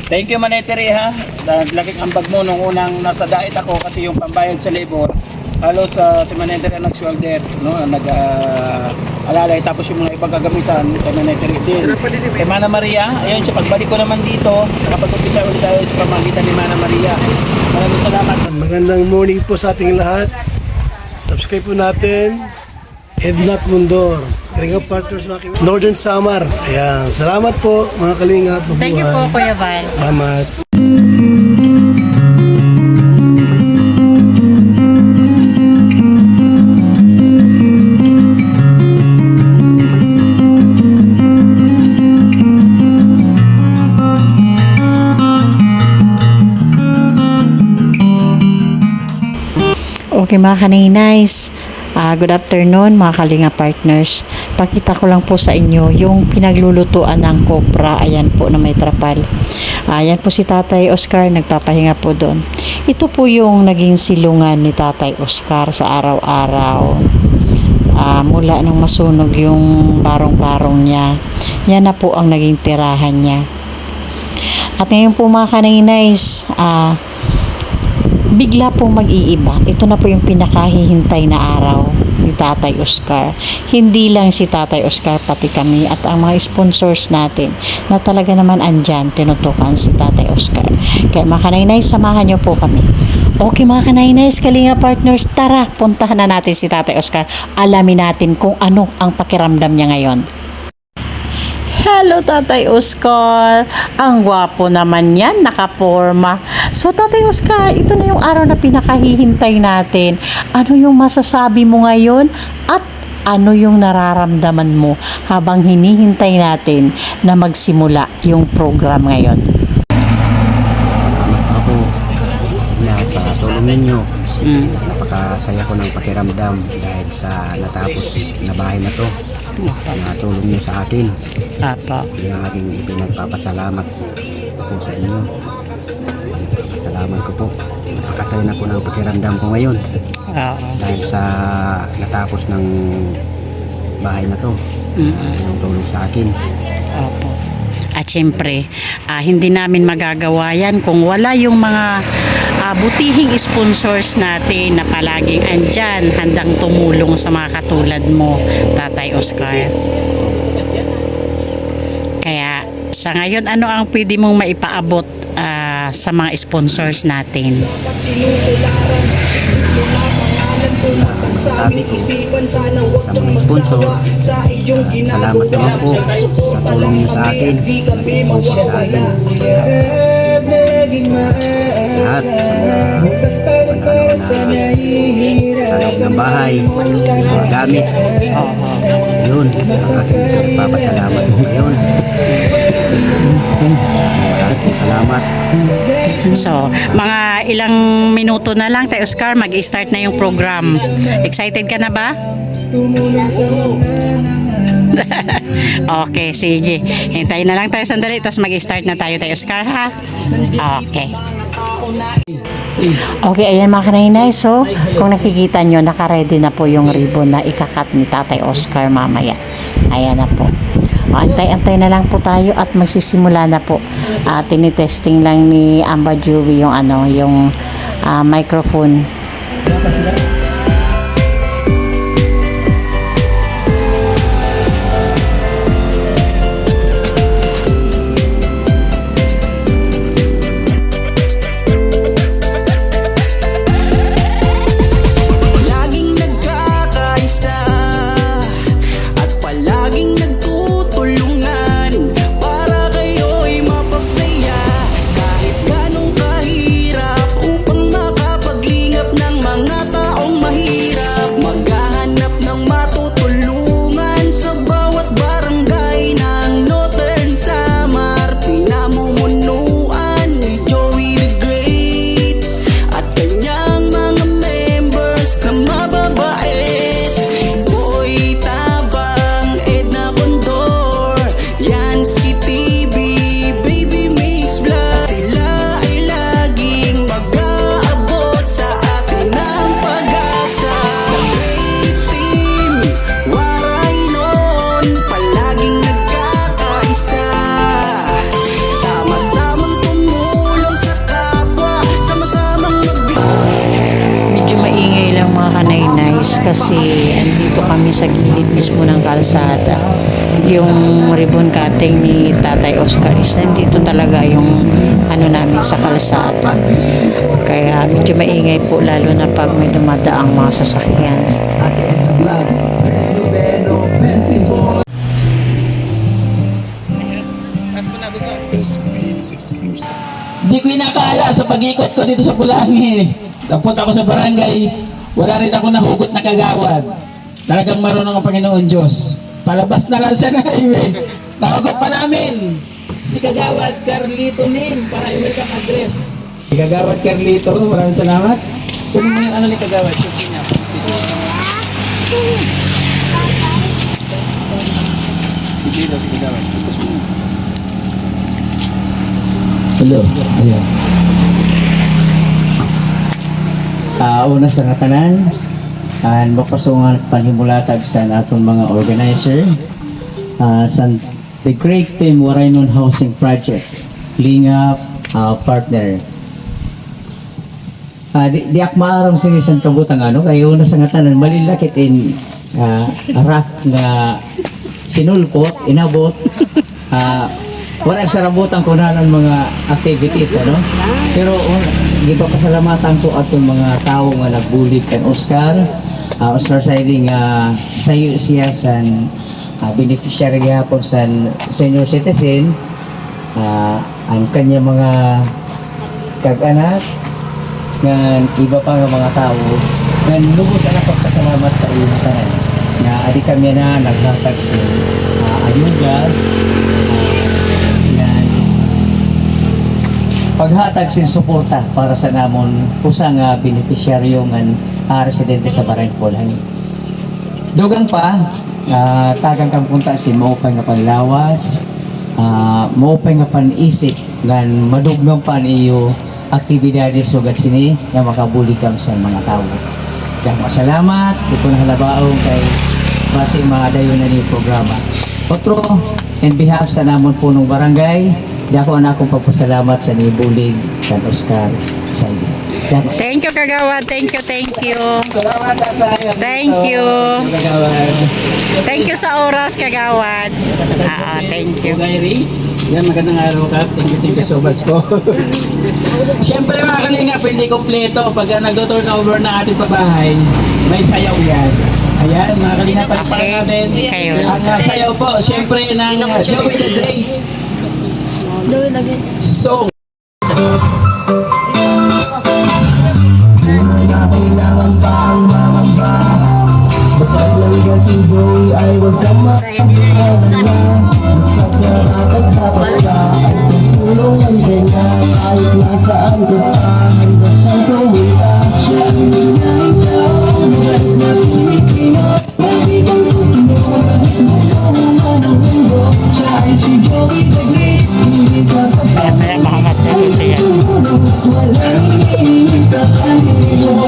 Thank you Maneteri ha. Laking ambag mo nung unang nasa diet ako kasi yung pambayad sa labor. Halos si Maneteri ang nag-shoulder, no? Alalay tapos yung mga ibang gagamitan kay Maneteri din. Kay Mana Maria, ayun siya pagbalik ko naman dito, nakapag-umpisa ulit tayo sa pamagitan ni Mana Maria. Maraming salamat. Magandang morning po sa ating lahat. Subscribe po natin. Ednat Mundor, Kalinga Partners Northern Samar. Ayan, salamat po mga Kalinga. Thank you po Kuya Val. Salamat. Okay mga kaninays, good afternoon mga Kalinga Partners. Pakita ko lang po sa inyo yung pinaglulutuan ng kopra. Ayan po na may trapal. Ayan po si Tatay Oscar, nagpapahinga po doon. Ito po yung naging silungan ni Tatay Oscar sa araw-araw. Mula nang masunog yung barong-barong niya. Yan na po ang naging tirahan niya. At ngayon po mga kaninays, bigla pong mag-iiba. Ito na po yung pinakahihintay na araw ni Tatay Oscar. Hindi lang si Tatay Oscar, pati kami at ang mga sponsors natin na talaga naman andyan, tinutukan si Tatay Oscar. Kaya mga kanaynay, samahan nyo po kami. Okay mga kanaynay, Kalinga Partners, tara, puntahan na natin si Tatay Oscar. Alamin natin kung ano ang pakiramdam niya ngayon. Hello Tatay Oscar, ang gwapo naman yan, nakaporma. So Tatay Oscar, ito na yung araw na pinakahihintay natin. Ano yung masasabi mo ngayon at ano yung nararamdaman mo habang hinihintay natin na magsimula yung program ngayon? Salamat ako sa tulong ninyo. Napakasaya ko ng pakiramdam dahil sa natapos na bahay na to. Natulong niyo sa akin. Apa. Yung aking pinagpapasalamat po sa inyo. Salamat ko po. Nakakasaya na po ng pakiramdam ko ngayon. Dahil sa natapos ng bahay na to. Yung tulong sa akin. Opo. At syempre, hindi namin magagawa yan kung wala yung mga butihing sponsors natin na palaging andyan, handang tumulong sa mga katulad mo, Tatay Oscar. Kaya sa ngayon, ano ang pwede mong maipaabot sa mga sponsors natin? Sabi ko sa mga sponsor, salamat naman po sa tulong niyo sa akin. Sa akin. Lahat sa loob ng bahay, mga gamit. Yun, ang aking papasalamat mo ngayon. Maraming salamat. So, mga ilang minuto na lang, Tay Oscar, mag-start na yung program. Excited ka na ba? Okay, sige. Hintayin na lang tayo sandali, tapos mag-start na tayo, Tay Oscar, ha? Okay. Okay, ayan mga kanainay. So, kung nakikita nyo, naka-ready na po yung ribbon na ikakat ni Tatay Oscar mamaya. Ayan na po. Antay-antay na lang po tayo at magsisimula na po. Tinitesting lang ni Amba Joey yung yung microphone. Kahit ganong kahirap upang makapaglingap ng mga tao kasi andito kami sa gilid mismo ng kalsada. Yung ribbon cutting ni Tatay Oscar is nandito talaga yung ano namin sa kalsada. Kaya medyo maingay po lalo na pag may dumadaang mga sasakyan. Hindi ko inakala sa pag-ikot ko dito sa Pulangi. Napunta ako sa barangay, wala rin ako nahugot na kagawad. Talagang marunong ang Panginoon Diyos. Palabas na lang siya na highway. Nahugot pa namin si Kagawad Carlito Nin para i-welcome address. Si Kagawad Carlito, maraming salamat. Kung mo yung ano ni Kagawad, sige niya. Sige daw si Kagawad. Hello, ayan. Una sa katanan, and mapasungan panhimulatag sa natong mga organizer sa the Great Team Waraynon Housing Project, Lingap partner. Di akmaaram sa isang kabutang ano, kaya una sa katanan, malilakit in arak na sinulpot, inabot, wala sa rambutan ko na ng mga activities, ano? Pero dito pasalamatan ko atong mga tao nga nagbulig kan Oscar. Oscar siding sayo siya sa beneficiary gapon sa senior citizen. Ang kanya mga kag-anak nga iba pa nga mga tao nga lubos ang pagpasalamat sa iyong tanan. Nga adi kami na naghatag sa ayuda, paghatag sin suporta para sa namon usang beneficiaryo nga residente sa Barangay Pulangi. Dugang pa tagang kang punta sin maupay nga panlawas, maupay nga panisip ngan madugnaw pa iyo aktibidades sugat sini nga makabulig kam sa mga tao. Kaya masalamat, di ko nahalabaong kay base maadayon na ni programa. Otro, in behalf sa namon punong barangay, di ako na akong pagpasalamat sa nibulig kan Oscar Saidi. Thank you, Kagawad. Thank you, thank you. Salamat tayo. Thank you. Kagawad. Thank you sa oras, Kagawad. Thank you. Gairi. Yan, magandang araw ka. Thank you so much po. Siyempre mga kalingap, hindi kompleto. Pag nag-turnover na ating pabahay, may sayaw yan. Ayan, mga kalingap, pagpapala natin. Ang sayaw po, siyempre ng Joey the Great. So, Basta lang si Joey ay huwag kang makakakala. Basta dapat ka ay tutulong ang kanya. Kahit nasaan ka pa, handa siyang tumula. Siya ang ginagawa, magalit na Pilipino. Lagi kang tutulong, bakit mo naman ang mundo. Siya ay si Joey the Great, hindi ka kapatid. Tutulong, walang hinihingi ka kanino.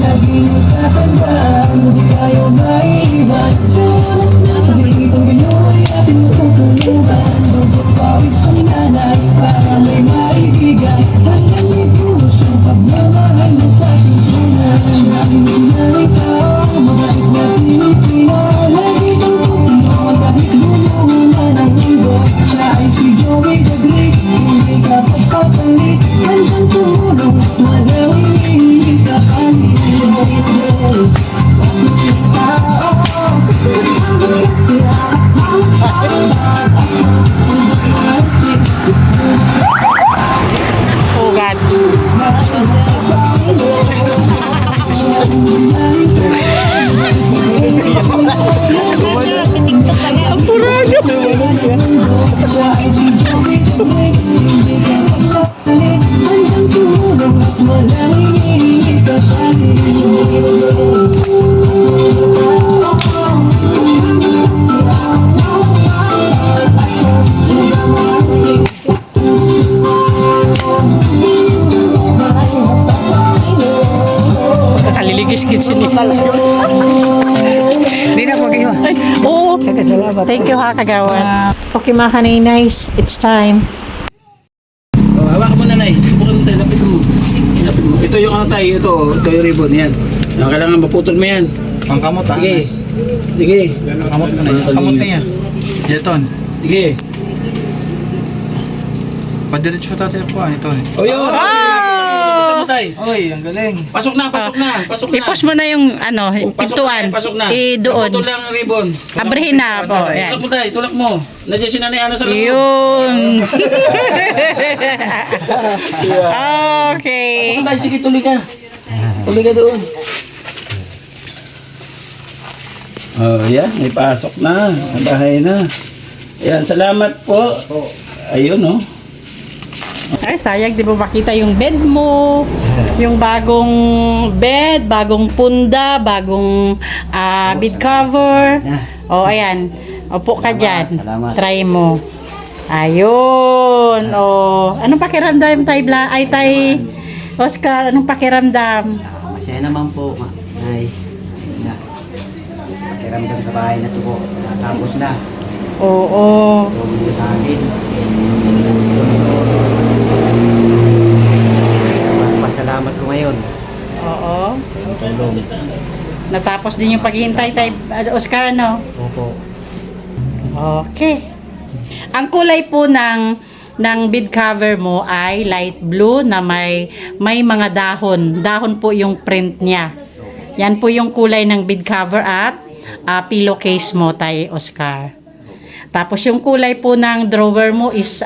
Naging tatandaan, hindi tayo maiiwan. Sa oras na pag-ibig Pinoy ating matutulungan. Bukod pawis ang nanay para may maibigay. Hanggang may puso pagmamahal mo sa ating tunay. Laging sinanay tao, magait na Pilipino. Lagi kang tutulungan kahit bulungan ang mundo. Siya ay si Joey the Great, hindi ka papapalit. Hanggang tumulong, walang hinihingi ka kanino. Ugat. Ang purado. Walang hinihingi ka kanino. Ligis-gis ni. Hindi na po kayo. Oo. Thank you ha, kagawad. Okay mga kaninays, it's time. Oh, hawak mo na, Nay. Pukul mo tayo, lapit mo. Lapit mo. Ito yung ano tayo, ito yung ribbon, yan. Kailangan maputol mo yan. Ang kamot ha? Sige. Sige. Kamot na yan. Kamot na yan. Jeton. Sige. Padiretso tatay po ito eh. O yun. Pasok mo tayo. Oy, ang galing. Pasok na, pasok na. Pasok na. I-post mo na yung ano, pintuan. Pasok na. Doon. Putol lang ang ribbon. Abrihin na po. Tulak Yan. mo tayo, tulak mo. Nandiyan si Nanay Ana sa loob. Yun. Okay. Pasok tayo, sige, tuloy ka. Tuloy ka doon. Oh, yan, may pasok na. Ang bahay na. Ayan, salamat po. Ayun, oh. Ay, sayang di mo makita yung bed mo, yung bagong bed, bagong punda, bagong bed cover. O, ayan. Upo ka dyan. Salamat. Try mo. Ayun. O, anong pakiramdam, tay Oscar? Anong pakiramdam? Masaya naman po. Nay. Na. Pakiramdam sa bahay na to po. Tapos na. Oo. Tulong niyo sa akin. Pasalamat ko ngayon Oo. sa iyong tulong. Natapos din yung paghihintay, Oscar, no? Opo. Okay. Ang kulay po ng bed cover mo ay light blue na may mga dahon. Dahon po yung print niya. Yan po yung kulay ng bed cover at pillowcase mo, tay Oscar. Tapos yung kulay po ng drawer mo is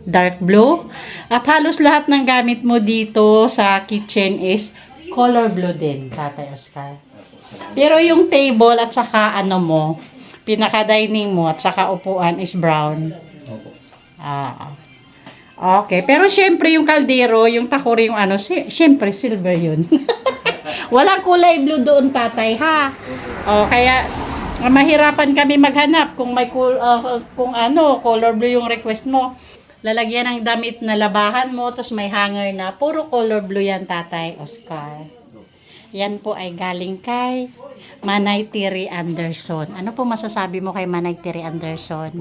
dark blue. At halos lahat ng gamit mo dito sa kitchen is color blue din, tatay Oscar. Pero yung table at saka ano mo, pinaka-dining mo at saka upuan is brown. Okay. Pero syempre yung kaldero, yung takuri, yung ano, syempre silver yun. Walang kulay blue doon, tatay, ha? Kaya mahirapan kami maghanap kung may color blue yung request mo. Lalagyan ng damit na labahan mo, tapos may hanger na puro color blue yan, tatay Oscar. Yan po ay galing kay Manay Terry Anderson. Ano po masasabi mo kay Manay Terry Anderson?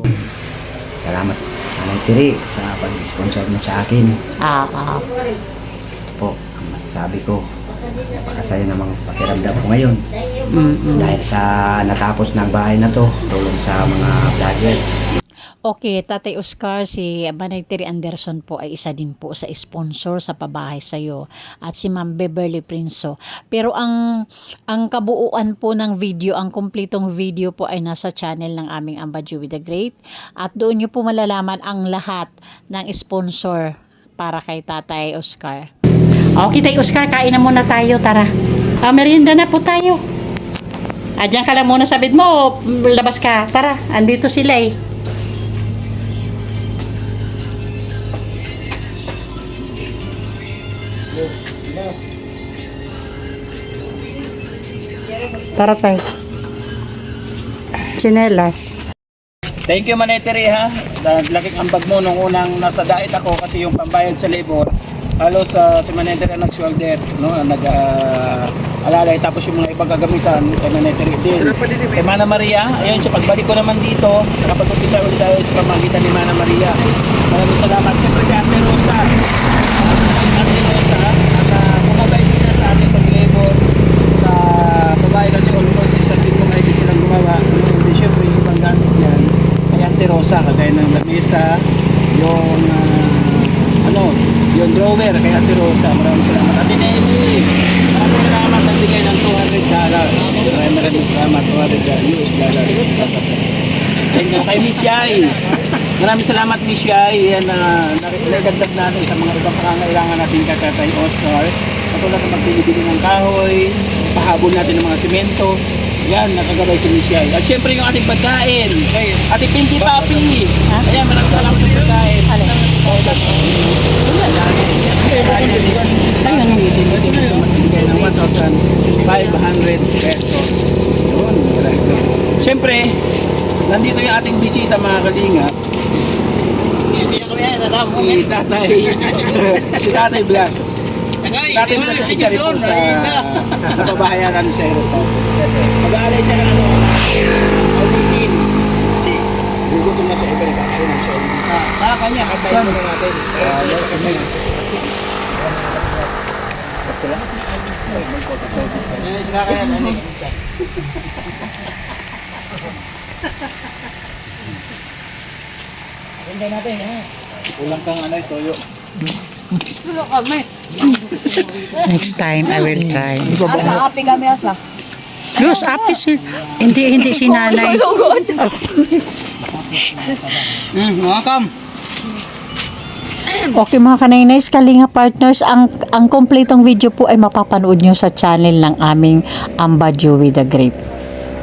Salamat. Manay Tiri sa pag-sponsor mo sa akin. Ito po, ang masasabi ko. Napakasaya namang pakiramdam ko ngayon. Dahil sa natapos ng bahay na to, tulong sa mga vlogger. Okay, Tatay Oscar, si Manay Terry Anderson po ay isa din po sa sponsor sa pabahay sa'yo at si Ma'am Beverly Prinso. Pero ang kabuuan po ng video, ang kumpletong video po ay nasa channel ng aming Amba Joey the Great at doon nyo po malalaman ang lahat ng sponsor para kay Tatay Oscar. Okay, Tatay Oscar, kain na muna tayo, tara. Merienda na po tayo. Diyan ka lang muna sa bed mo, labas ka. Tara, andito sila eh. Tara tayo. Chinelas. Thank you, Manay Tere, ha. Laking ambag mo nung unang nasa diet ako kasi yung pambayad sa labor. Halos si Manay Tere nag-shoulder, no? Alalay tapos yung mga ibang gagamitan kay Manay Tere din. Kay Mana Maria, ayun sa pagbalik ko naman dito, nakapag-umpisa ulit tayo sa pamagitan ni Mana Maria. Maraming salamat. Siyempre si Ate Rosa. Ate Rosa, at kumabay din na sa ating pag-labor sa babae kasi almost isang din kung mahigit silang gumawa. Hindi siyempre yung ibang gamit yan. Kay Ate Rosa, kagaya ng lamesa, yung yung drawer kay Ate Rosa. Maraming salamat. Ate Nemi, maraming salamat. Nagbigay ng $200. Maraming salamat. $200 US. Thank you kay Miss Yai. Maraming salamat, Miss Yai. Yan nagdagdag natin sa mga ibang pangangailangan natin kay Tatay Oscar. Katulad ng magpili-bili ng kahoy, pahabol natin ng mga simento. Yan, nakagabay si Miss Yai. At syempre yung ating pagkain. Ate Pinky Papi. Ayan, maraming salamat sa pagkain. Ayun, masigay ng 1,500 pesos. Yun, syempre, nandito yung ating bisita, mga kalinga. Si Tatay Blas. natin ito sa isa rin po sa napabahayan namin sa Europa. Mag-aalay siya ng auditin. Kasi gugutom na sa iba, kakain ng siya. Kanya, kapayin muna natin. Hintay natin, ha? Kulang kang toyo. Next time, I will try. Asa api kami asa. Diyos, apis. Hindi si nanay. Welcome. Okay mga kanaynays, Kalinga Partners, ang kompletong video po ay mapapanood nyo sa channel ng aming Amba Joey the Great.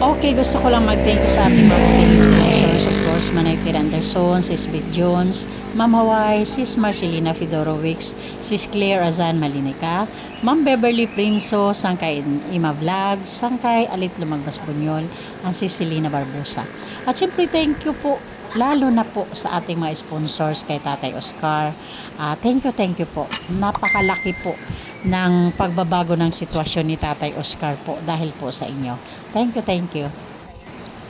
Okay, gusto ko lang mag-thank you sa ating mga sponsors. Of course, Manay Tir Anderson, Sis Beth Jones, Ma'am Hawaii, Sis Marcelina Fedorovics, Sis Claire Azan Malinica, Ma'am Beverly Prinso, Sangkay Ima Vlogs, Sangkay Alit Lumagbas Bunyol, ang Sis Selena Barbosa. At syempre, thank you po lalo na po sa ating mga sponsors kay Tatay Oscar. Thank you po. Napakalaki po ng pagbabago ng sitwasyon ni Tatay Oscar po dahil po sa inyo. Thank you.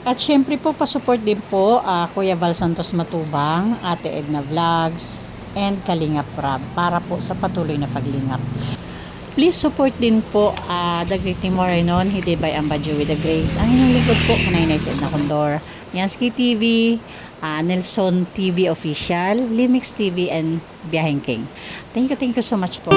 At syempre po, pasupport din po Kuya Val Santos Matubang, Ate Edna Vlogs, and Kalingap Rab para po sa patuloy na paglingap. Please support din po The Great Team Morenon, Hide by Amba Joey the Great. Ang inyong lingkod po, Kanaynays Edna Condor, Yansky TV, Nelson TV Official, Limix TV, and Biyaheng King. Thank you so much po.